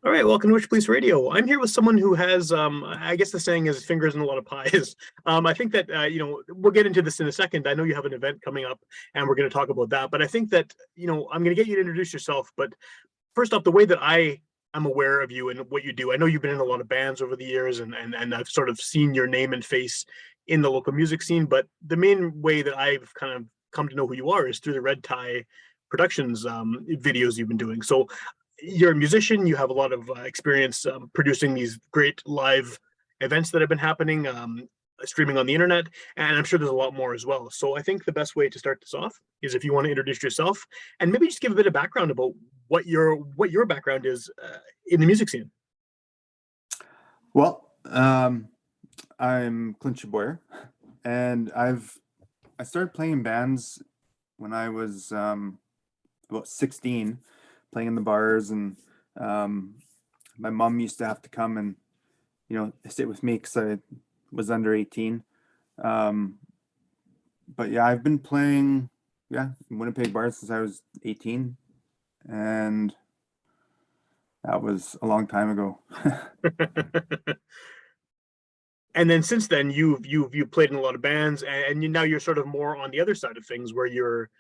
All right, welcome to Witchpolice Radio. I'm here with someone who has, I guess the saying is fingers in a lot of pies. I think that, we'll get into this in a second. I know you have an event coming up and we're going to talk about that. But I think that, I'm going to get you to introduce yourself. But first off, the way that I am aware of you and what you do, I know you've been in a lot of bands over the years and I've sort of seen your name and face in the local music scene. But the main way that I've kind of come to know who you are is through the Red Tie Productions videos you've been doing. So you're a musician, you have a lot of experience producing these great live events that have been happening, streaming on the internet, and I'm sure there's a lot more as well. So I think the best way to start this off is if you want to introduce yourself and maybe just give a bit of background about what your background is in the music scene. Well, I'm Clint Chaboyer, and I started playing in bands when I was about 16, playing in the bars, and my mom used to have to come and sit with me because I was under 18. But yeah, I've been playing in Winnipeg bars since I was 18, and that was a long time ago. And then since then, you've played in a lot of bands, and now you're sort of more on the other side of things, where you're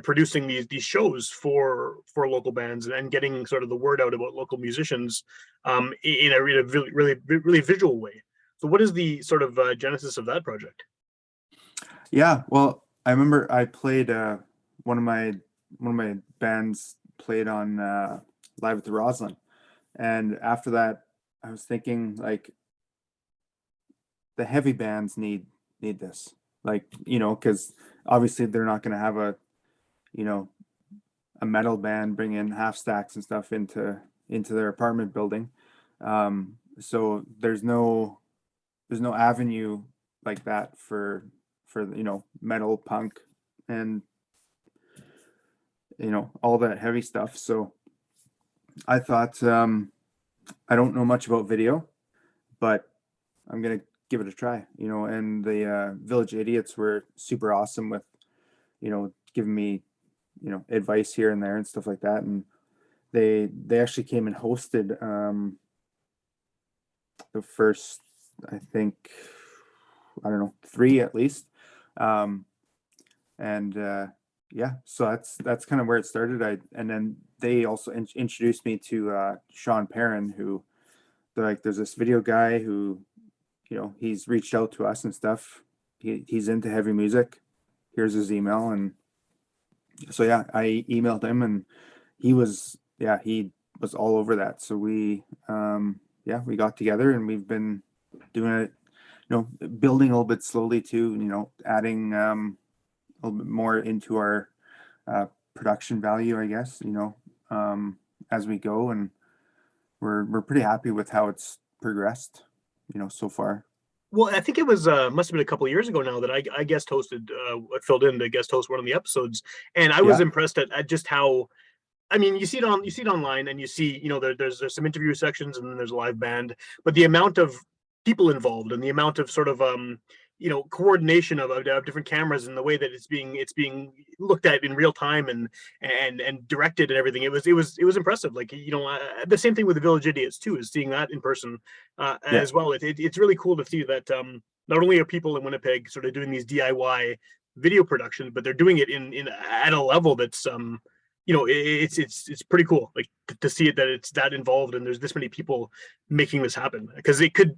producing these shows for local bands and getting sort of the word out about local musicians in a really visual way. So, what is the sort of genesis of that project? Yeah, well, I remember I played one of my bands played on Live at the Roslyn, and after that, I was thinking like the heavy bands need this, like because obviously they're not going to have a metal band bring in half stacks and stuff into their apartment building. So there's no avenue like that for metal, punk, and all that heavy stuff. So I thought, I don't know much about video, but I'm gonna give it a try. And the Village Idiots were super awesome with giving me advice here and there and stuff like that. And they actually came and hosted the first, I think, I don't know, 3 at least. And yeah, so that's kind of where it started. And then they also introduced me to Sean Perrin, who they're like, there's this video guy who he's reached out to us and stuff. He's into heavy music. Here's his email. And so yeah, I emailed him, and he was all over that. So we got together, and we've been doing it, building a little bit slowly too, adding a little bit more into our production value, I guess, as we go. And we're pretty happy with how it's progressed, so far. Well, I think it was must have been a couple of years ago now that I guest hosted, filled in to guest host one of the episodes, and I was Yeah. impressed at just how. I mean, you see it online, and you see, there's some interview sections, and then there's a live band, but the amount of people involved and the amount of sort of coordination of different cameras and the way that it's being looked at in real time and directed and everything, it was impressive. Like, the same thing with the Village Idiots too, is seeing that in person Yeah. as well. It's really cool to see that not only are people in Winnipeg sort of doing these DIY video productions, but they're doing it in at a level that's it's pretty cool, like, to see it, that it's that involved and there's this many people making this happen, because it could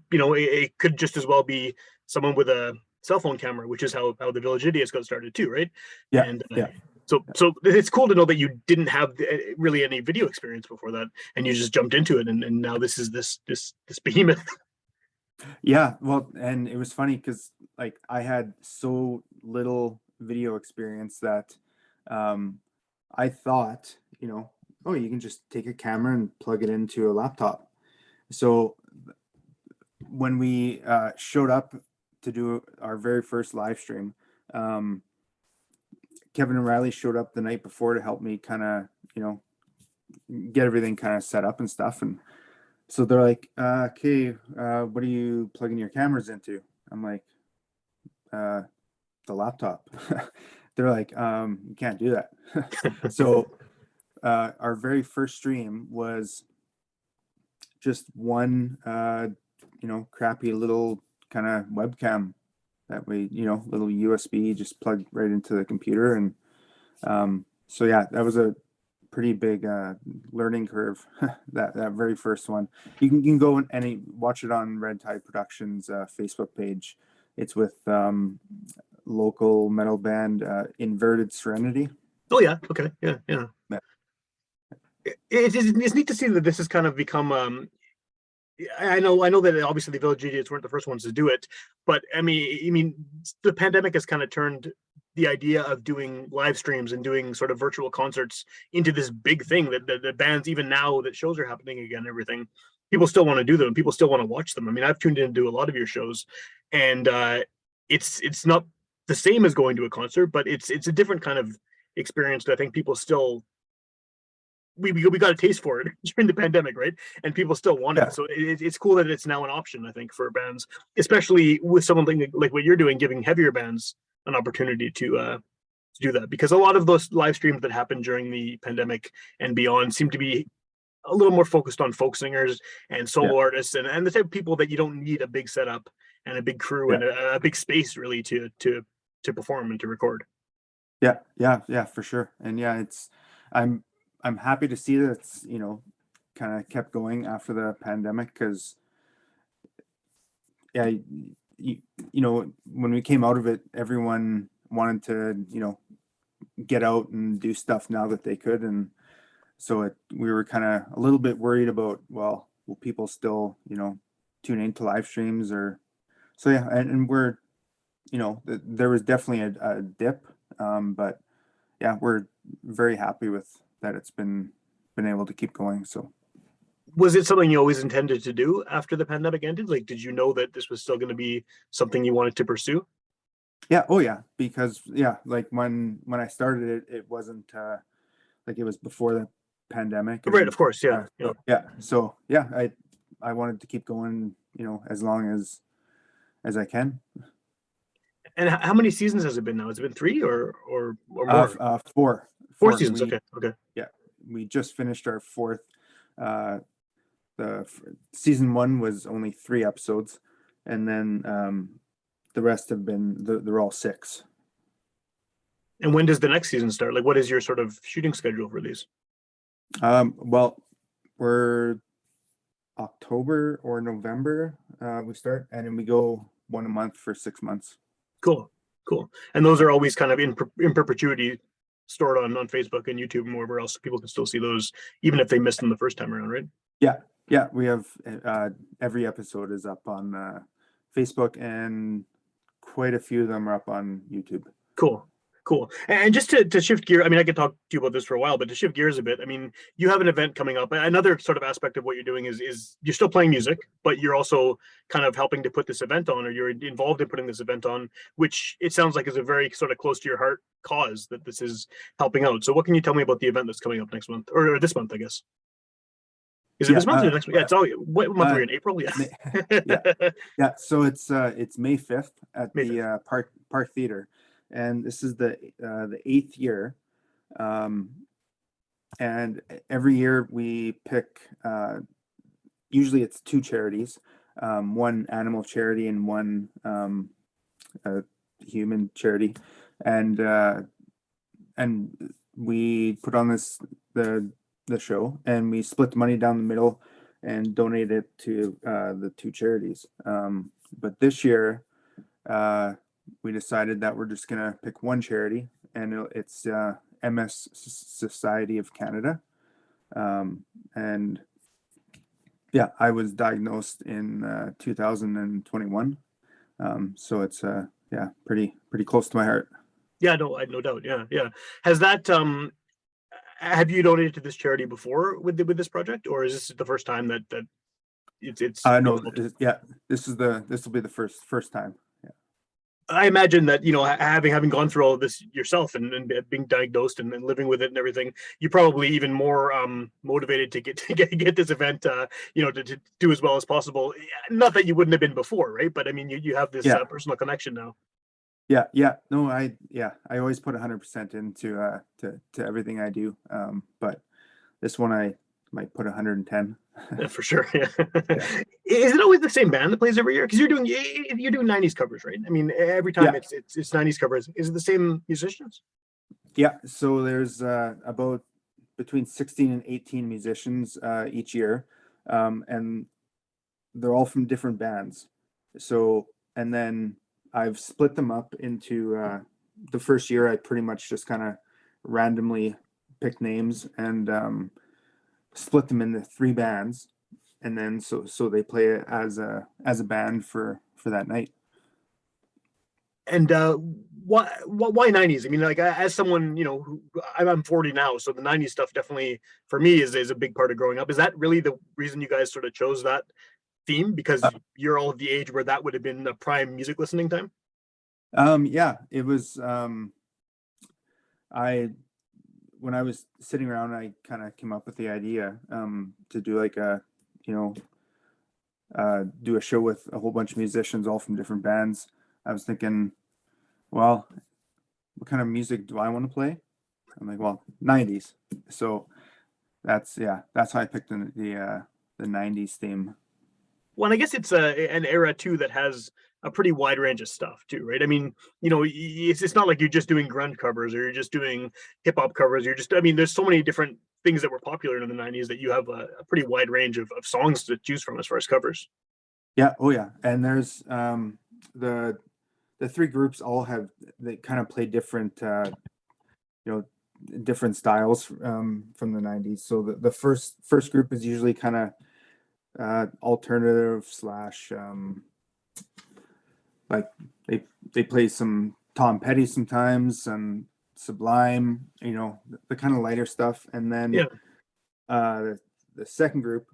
just as well be someone with a cell phone camera, which is how the Village Idiots got started too, right? Yeah. And Yeah. so it's cool to know that you didn't have really any video experience before that, and you just jumped into it, and now this is this behemoth. Yeah, well, and it was funny because like I had so little video experience that I thought, oh, you can just take a camera and plug it into a laptop. So when we showed up to do our very first live stream, Kevin and Riley showed up the night before to help me kind of, get everything kind of set up and stuff. And so they're like, okay, what are you plugging your cameras into? I'm like, the laptop. They're like, you can't do that. So our very first stream was just one, crappy little kind of webcam that we, little USB just plugged right into the computer. And so yeah, that was a pretty big learning curve. that very first one. You can go and watch it on Red Tide Productions Facebook page. It's with local metal band Inverted Serenity. Oh yeah, okay, yeah, yeah. Yeah. It's neat to see that this has kind of become I know that obviously the Village Idiots weren't the first ones to do it, but I mean, the pandemic has kind of turned the idea of doing live streams and doing sort of virtual concerts into this big thing that the bands, even now that shows are happening again, and everything, people still want to do them. People still want to watch them. I mean, I've tuned into a lot of your shows, and it's not the same as going to a concert, but it's a different kind of experience that I think people still we got a taste for it during the pandemic, right? And people still want Yeah. it. So it's cool that it's now an option, I think, for bands, especially with something like what you're doing, giving heavier bands an opportunity to do that. Because a lot of those live streams that happened during the pandemic and beyond seem to be a little more focused on folk singers and solo Yeah. artists and the type of people that you don't need a big setup and a big crew Yeah. and a big space really to perform and to record. Yeah, for sure. And yeah, I'm I'm happy to see that it's, kind of kept going after the pandemic, because yeah, when we came out of it, everyone wanted to, get out and do stuff now that they could. And so we were kind of a little bit worried about, well, will people still, tune into live streams? Or so yeah, and we're, there was definitely a dip, but yeah, we're very happy with that. It's been able to keep going. So Was it something you always intended to do after the pandemic ended? Like, did you know that this was still going to be something you wanted to pursue? yeah, oh yeah, because yeah, like when I started it, it wasn't like it was before the pandemic. Right, And of course, yeah, yeah. so yeah, I wanted to keep going, as long as I can. And how many seasons has it been now? Has it been three or Uh, more? four, Four four. seasons. Okay, okay. Yeah, we just finished our fourth. Uh, Season one was only 3 episodes, and then the rest have been they're all 6. And when does the next season start? Like, what is your sort of shooting schedule for these? Well, we're October or November, we start, and then we go one a month for 6 months. Cool, cool. And those are always kind of in perpetuity stored on Facebook and YouTube and wherever else, so people can still see those even if they missed them the first time around, right? Yeah, we have every episode is up on Facebook, and quite a few of them are up on YouTube. Cool. Cool. And just to shift gear, I mean, I could talk to you about this for a while, but to shift gears a bit, I mean, you have an event coming up. Another sort of aspect of what you're doing is you're still playing music, but you're also kind of helping to put this event on, or you're involved in putting this event on, which it sounds like is a very sort of close to your heart cause that this is helping out. So what can you tell me about the event that's coming up next month, or this month, I guess? Is it Yeah, this month or next month? Yeah, it's all, what month are we in? April? Yeah. yeah. So it's May 5th at May the 5th. Park Theater, and this is the 8th year. And every year we pick. Usually it's 2 charities, one animal charity and one human charity, and we put on the show, and we split the money down the middle and donate it to the 2 charities. But this year, we decided that we're just gonna pick one charity, and it's MS Society of Canada. And yeah, I was diagnosed in 2021, so it's yeah, pretty close to my heart. Yeah, no, I no doubt. Yeah, yeah. Has that have you donated to this charity before with this project, or is this the first time that it's No, involved? yeah, this will be the first time. Yeah, I imagine that having gone through all of this yourself and being diagnosed and living with it and everything, you're probably even more motivated to get this event to do as well as possible. Not that you wouldn't have been before, right? But I mean, you have this yeah, personal connection now. yeah. No, I always put 100% into to everything I do. But this one, might put 110. Yeah, for sure. Yeah. Yeah. Is it always the same band that plays every year? Because you're doing '90s covers, right? I mean, every time Yeah. it's '90s covers. Is it the same musicians? Yeah. So there's about between 16 and 18 musicians each year. And they're all from different bands. So, and then I've split them up into the first year, I pretty much just kind of randomly picked names and split them into three bands. And then so they play it as a band for that night. And why '90s? I mean, like as someone, I'm 40 now, so the '90s stuff definitely for me is a big part of growing up. Is that really the reason you guys sort of chose that theme, because you're all of the age where that would have been a prime music listening time? Yeah, it was I when I was sitting around, I kind of came up with the idea to do like a, you know, do a show with a whole bunch of musicians, all from different bands. I was thinking, well, what kind of music do I want to play? I'm like, well, 90s. So that's how I picked the 90s theme. Well, and I guess it's an era too that has a pretty wide range of stuff too, right? I mean, it's not like you're just doing grunge covers or you're just doing hip hop covers. I mean, there's so many different things that were popular in the '90s that you have a pretty wide range of songs to choose from as far as covers. Yeah, oh yeah. And there's the the three groups all have they kind of play different you know different styles from the 90s. So the first group is usually kind of alternative slash like they play some Tom Petty sometimes and Sublime, the kind of lighter stuff. And then Yeah. the second group,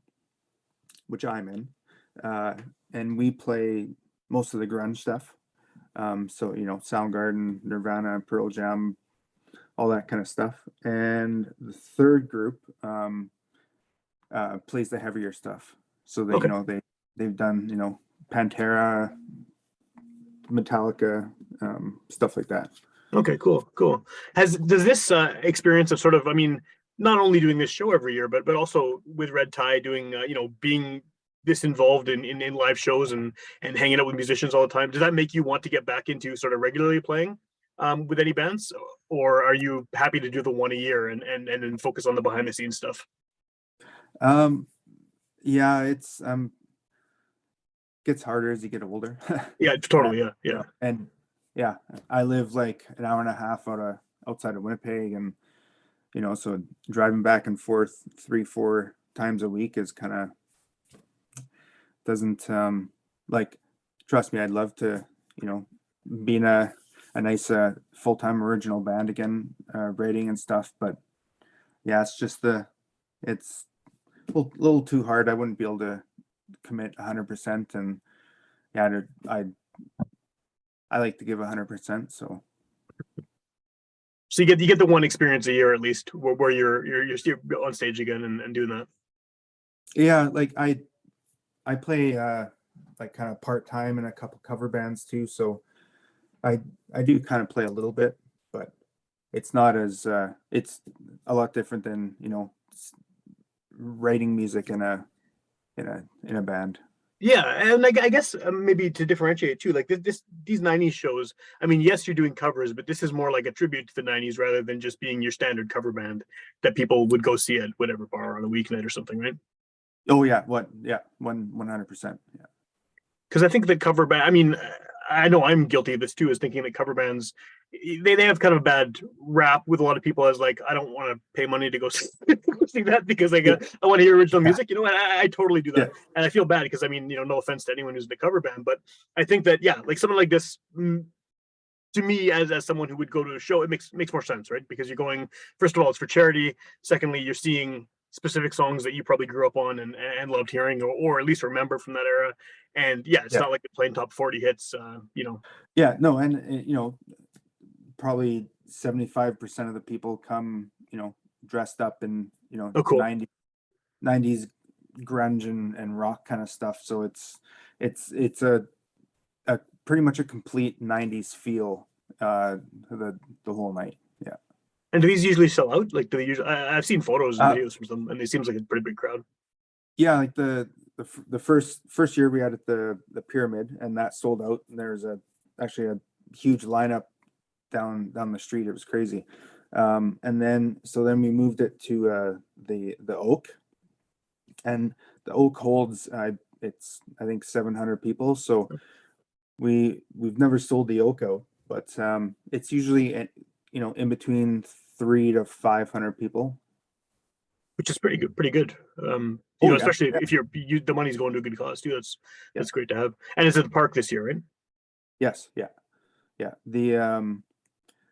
which I'm in, and we play most of the grunge stuff. So Soundgarden, Nirvana, Pearl Jam, all that kind of stuff. And the third group plays the heavier stuff. So they Okay. they've done Pantera, Metallica, stuff like that. Okay. Cool. Cool. Does this experience of sort of, I mean, not only doing this show every year, but also with Red Tie doing, being this involved in live shows and hanging out with musicians all the time, does that make you want to get back into sort of regularly playing with any bands, or are you happy to do the one a year and then focus on the behind the scenes stuff? Um, yeah, it's gets harder as you get older. Yeah, uh, totally. Yeah, yeah. and yeah, I live like an hour and a half outside of Winnipeg, and so driving back and forth 3-4 times a week is kind of doesn't like trust me, I'd love to be in a nice full-time original band again, writing and stuff, but yeah, it's a little too hard. I wouldn't be able to commit 100%, and yeah, I like to give 100%. So So you get the one experience a year at least where you're on stage again and doing that. yeah, like I play like kind of part-time in a couple cover bands too. So I I do kind of play a little bit, but it's not as it's a lot different than writing music in a band. Yeah, and I guess maybe to differentiate too, like these '90s shows. I mean, yes, you're doing covers, but this is more like a tribute to the '90s rather than just being your standard cover band that people would go see at whatever bar on a weeknight or something, right? Oh yeah, what? Yeah, 100%. Yeah. Because I think the cover band. I mean, I know I'm guilty of this too, is thinking that cover bands they have kind of a bad rap with a lot of people as like I don't want to pay money to go see that because Yeah. I want to hear original music, and I totally do Yeah. that, and I feel bad because I mean, no offense to anyone who's in the cover band, but I think that yeah, like something like this. To me, as someone who would go to a show, it makes more sense, right? Because you're going. First of all, it's for charity. Secondly, you're seeing specific songs that you probably grew up on and loved hearing, or at least remember from that era. And yeah, it's Yeah. not like they're playing top 40 hits. Yeah. No, and probably 75% of the people come, dressed up in, Oh, cool. 90s grunge and rock kind of stuff. So it's a pretty much a complete 90s feel the whole night. Yeah. And do these usually sell out? Like, do they usually? I've seen photos and Uh, videos from them, and it seems like a pretty big crowd. yeah, like the first year we had at the pyramid, and that sold out. And there's actually a huge lineup down the street. It was crazy. And then we moved it to the Oak, and the Oak holds it's I think 700 people. So we've never sold the Oak out, but it's usually in between 300 to 500 people. Which is pretty good. Pretty good. Oh yeah, Especially yeah, if the money's going to a good cause too. yeah. That's great to have. And it's at the park this year, right? Yes, yeah, yeah. The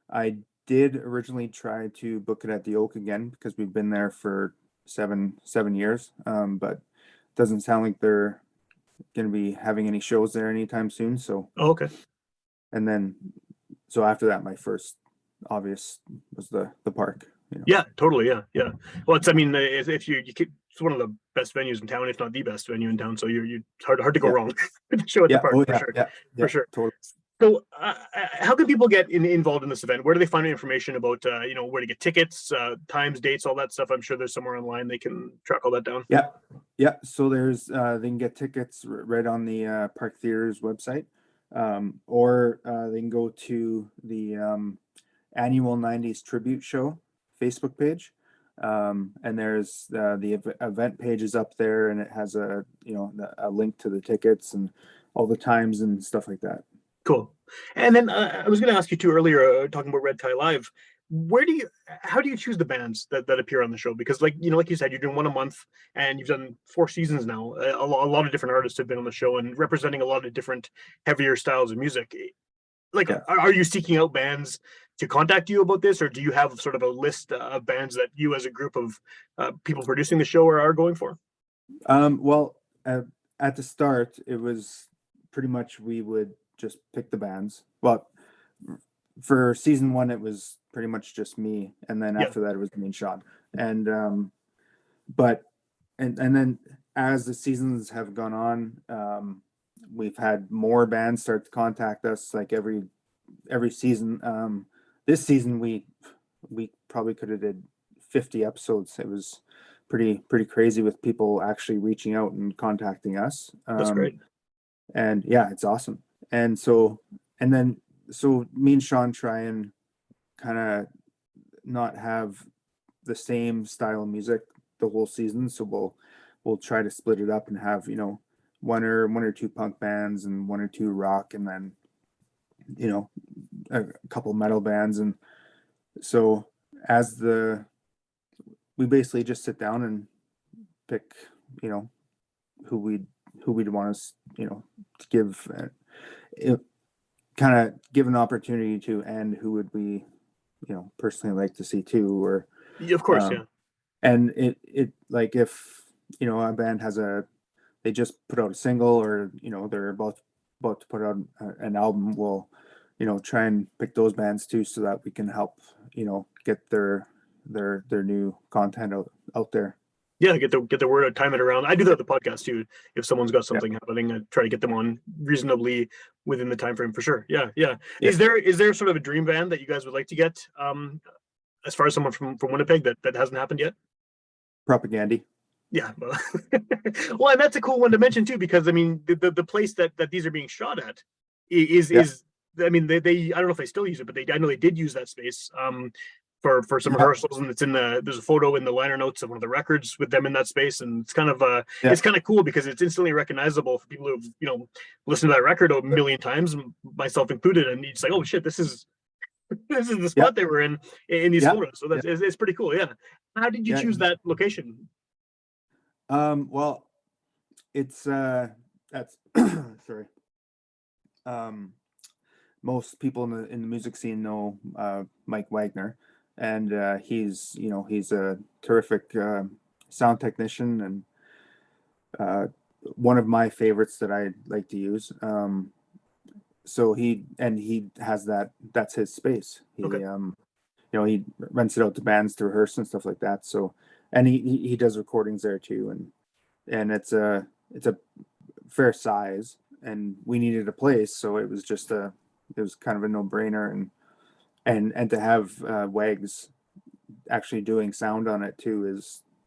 I did originally try to book it at the Oak again because we've been there for seven years. But doesn't sound like they're going to be having any shows there anytime soon. So, Oh, okay. and then so after that, my first obvious was the park. Yeah, totally. Yeah, yeah. Well, I mean, if it's one of the best venues in town, if not the best venue in town. So you it's hard to go Yeah, wrong with the show at the yeah, park oh for yeah, sure, yeah, for yeah, sure. totally. So, how can people get involved in this event? Where do they find information about, where to get tickets, times, dates, all that stuff? I'm sure there's somewhere online they can track all that down. Yeah, yeah. So there's they can get tickets right on the Park Theater's website, or they can go to the annual '90s tribute show Facebook page, and there's event page is up there, and it has a link to the tickets and all the times and stuff like that. Cool. And then I was going to ask you too earlier, talking about Red Tie Live. How do you choose the bands that appear on the show? Because like you said, you're doing one a month, and you've done 4 seasons now. A lot of different artists have been on the show and representing a lot of different heavier styles of music. Like, Yeah. are you seeking out bands to contact you about this, or do you have sort of a list of bands that you, as a group of people producing the show, are going for? Well, at the start, it was pretty much we would just pick the bands. Well, for season one, it was pretty much just me, and then Yeah, after that, it was me and Sean. And but and then as the seasons have gone on, we've had more bands start to contact us like every season. This season we probably could have did 50 episodes. It was pretty crazy with people actually reaching out and contacting us. that's great. And yeah, it's awesome. And so and then so me and Sean try and kind of not have the same style of music the whole season. So we'll try to split it up and have one or two punk bands and one or two rock, and then you know a couple metal bands. And so as the we basically just sit down and pick you know who we'd want us to give it, kind of give an opportunity to, and who would we personally like to see too, or Yeah, of course, um yeah. and it like if a band they just put out a single, or they're about to put out an album, we'll try and pick those bands too, so that we can help get their new content out there. Yeah, get the word out, time it around. I do that with the podcast too. If someone's got Yeah, something happening, I try to get them on reasonably within the time frame for sure. Yeah, yeah. yeah. Is there sort of a dream band that you guys would like to get, as far as someone from Winnipeg that hasn't happened yet? Propaganda. Yeah. Well, well, and that's a cool one to mention too, because I mean the place that these are being shot at Yeah, is I mean they I don't know if they still use it, but I know they did use that space for some yeah, rehearsals, and there's a photo in the liner notes of one of the records with them in that space, and yeah, it's kind of cool because it's instantly recognizable for people who've listened to that record a million times, myself included, and it's like, oh shit, this is this is the yeah, spot they were in these yeah, photos. So yeah, it's pretty cool. Yeah. How did you yeah. choose that location? Well, it's that's sorry. Um, Most people in the music scene know Mike Wagner, and he's a terrific sound technician, and uh, one of my favorites that I like to use. So he has that's his space. Okay. He rents it out to bands to rehearse and stuff like that. So, and he does recordings there too, and it's a fair size, and we needed a place, so it was kind of a no brainer, and to have Wags actually doing sound on it too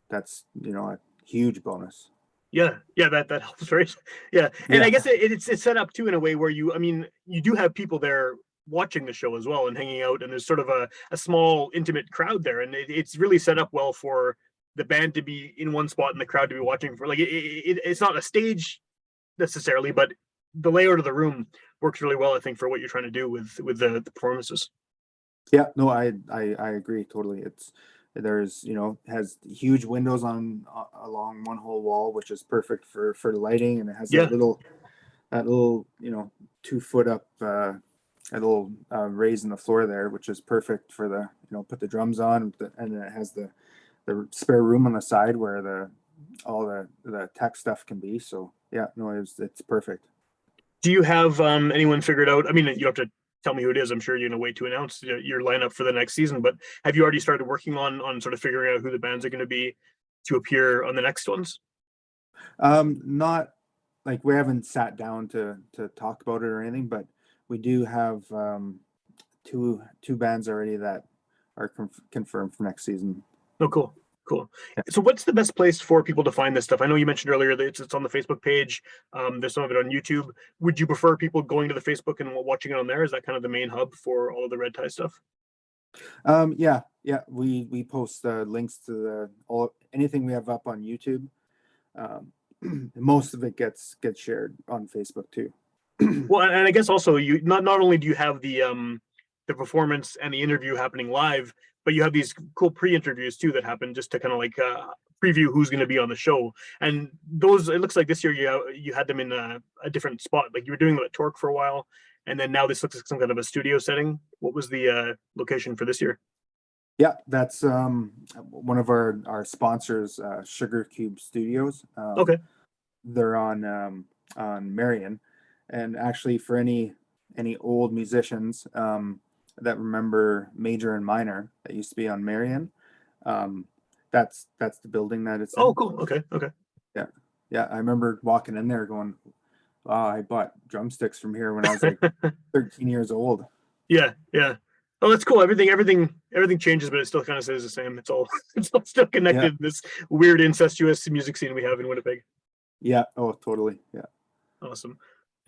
that's a huge bonus. Yeah, that helps, right? Yeah, and I Yeah. guess it's set up too in a way where I mean, you do have people there watching the show as well and hanging out, and there's sort of a small intimate crowd there, and it's really set up well for the band to be in one spot and the crowd to be watching for like it's not a stage necessarily, but the layout of the room works really well, I think, for what you're trying to do with the performances. Yeah, no, I agree totally. There's, has huge windows on along one whole wall, which is perfect for the lighting, and it has Yeah, that little 2 foot up a little raise in the floor there, which is perfect for the put the drums on, and then it has the spare room on the side where all the tech stuff can be. So yeah, no, it's perfect. do you have anyone figured out? I mean, you don't have to tell me who it is. I'm sure you're gonna wait to announce your lineup for the next season. But have you already started working on sort of figuring out who the bands are going to be to appear on the next ones? Not like we haven't sat down to talk about it or anything, but we do have two bands already that are confirmed for next season. Oh, cool, cool. Yeah. So, what's the best place for people to find this stuff? I know you mentioned earlier that it's on the Facebook page. There's some of it on YouTube. Would you prefer people going to the Facebook and watching it on there? Is that kind of the main hub for all of the Red Tie stuff? Yeah, we post links to anything we have up on YouTube. Most of it gets shared on Facebook too. Well, and I guess also you not only do you have the performance and the interview happening live, but you have these cool pre-interviews too that happen just to kind of like preview who's going to be on the show. And those, it looks like this year you had them in a different spot. Like you were doing them at Torque for a while, and then now this looks like some kind of a studio setting. What was the location for this year? Yeah, that's one of our sponsors, Sugar Cube Studios. Okay. They're on Marion, and actually for any old musicians that remember Major and Minor that used to be on Marion, that's the building that it's Oh, in. cool. Okay. Okay. Yeah, I remember walking in there going, wow, I bought drumsticks from here when I was like 13 years old. Yeah. Yeah. Oh, that's cool. Everything changes, but it still kind of stays the same. It's all it's all still Yeah, connected in this weird incestuous music scene we have in Winnipeg. yeah, oh totally, yeah. Awesome.